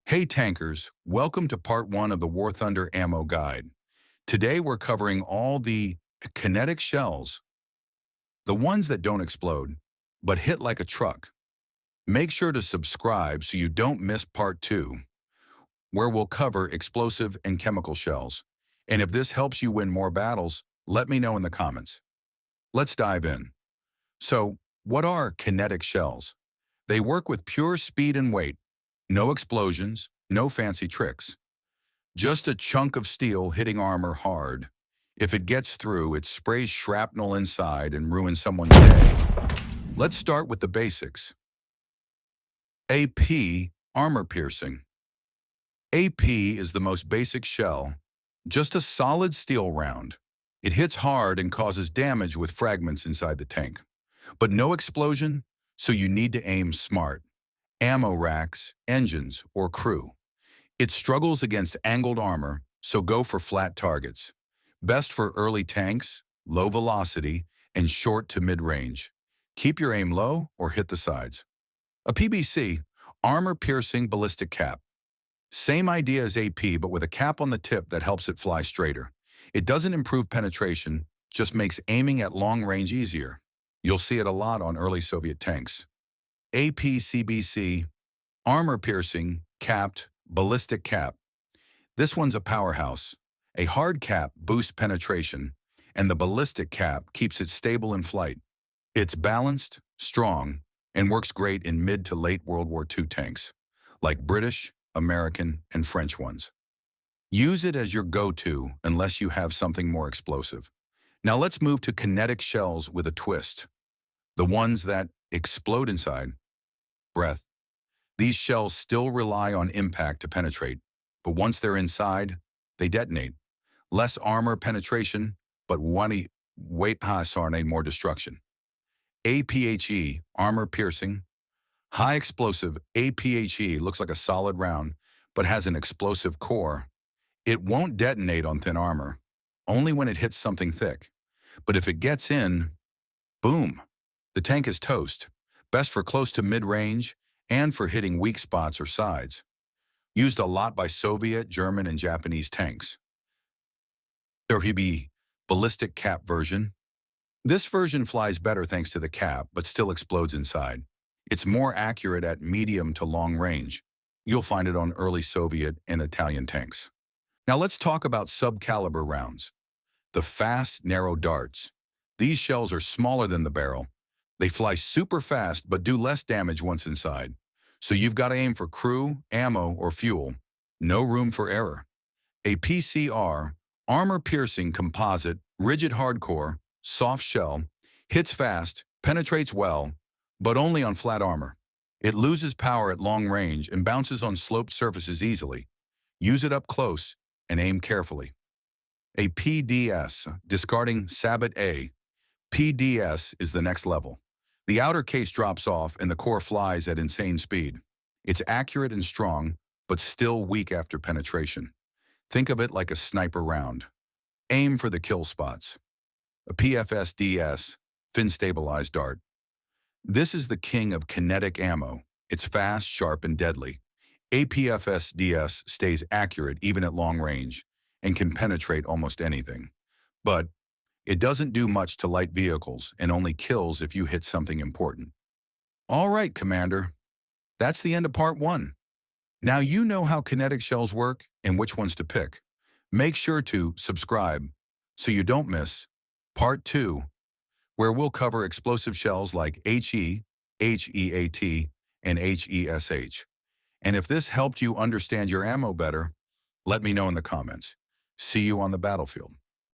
Hey tankers, welcome to part 1 of the War Thunder Ammo Guide. Today we're covering all the kinetic shells, the ones that don't explode, but hit like a truck. Make sure to subscribe so you don't miss part 2, where we'll cover explosive and chemical shells. And if this helps you win more battles, let me know in the comments. Let's dive in. So, what are kinetic shells? They work with pure speed and weight. No explosions, no fancy tricks. Just a chunk of steel hitting armor hard. If it gets through, it sprays shrapnel inside and ruins someone's day. Let's start with the basics. AP, armor piercing. AP is the most basic shell, just a solid steel round. It hits hard and causes damage with fragments inside the tank. But no explosion, so you need to aim smart. Ammo racks, engines, or crew. It struggles against angled armor, so go for flat targets. Best for early tanks, low velocity, and short to mid-range. Keep your aim low or hit the sides. A PBC, armor-piercing ballistic cap. Same idea as AP, but with a cap on the tip that helps it fly straighter. It doesn't improve penetration, just makes aiming at long range easier. You'll see it a lot on early Soviet tanks. APCBC, armor-piercing, capped, ballistic cap. This one's a powerhouse. A hard cap boosts penetration, and the ballistic cap keeps it stable in flight. It's balanced, strong, and works great in mid to late World War II tanks, like British, American, and French ones. Use it as your go-to unless you have something more explosive. Now let's move to kinetic shells with a twist. The ones that explode inside. Breath. These shells still rely on impact to penetrate, but once they're inside, they detonate. Less armor penetration, but weight sarnate more destruction. APHE, armor piercing. High explosive APHE looks like a solid round, but has an explosive core. It won't detonate on thin armor, only when it hits something thick. But if it gets in, boom, the tank is toast. Best for close to mid-range and for hitting weak spots or sides. Used a lot by Soviet, German, and Japanese tanks. APHE, ballistic cap version. This version flies better thanks to the cap, but still explodes inside. It's more accurate at medium to long range. You'll find it on early Soviet and Italian tanks. Now let's talk about sub-caliber rounds. The fast, narrow darts. These shells are smaller than the barrel. They fly super fast but do less damage once inside. So you've got to aim for crew, ammo, or fuel. No room for error. A PCR, armor-piercing composite, rigid hardcore, soft shell, hits fast, penetrates well, but only on flat armor. It loses power at long range and bounces on sloped surfaces easily. Use it up close and aim carefully. A PDS, discarding Sabot A. PDS is the next level. The outer case drops off and the core flies at insane speed. It's accurate and strong, but still weak after penetration. Think of it like a sniper round. Aim for the kill spots. A PFSDS, fin-stabilized dart. This is the king of kinetic ammo. It's fast, sharp, and deadly. APFSDS stays accurate even at long range and can penetrate almost anything. But it doesn't do much to light vehicles and only kills if you hit something important. All right, Commander. That's the end of part 1. Now you know how kinetic shells work and which ones to pick. Make sure to subscribe so you don't miss part 2, where we'll cover explosive shells like HE, HEAT, and HESH. And if this helped you understand your ammo better, let me know in the comments. See you on the battlefield.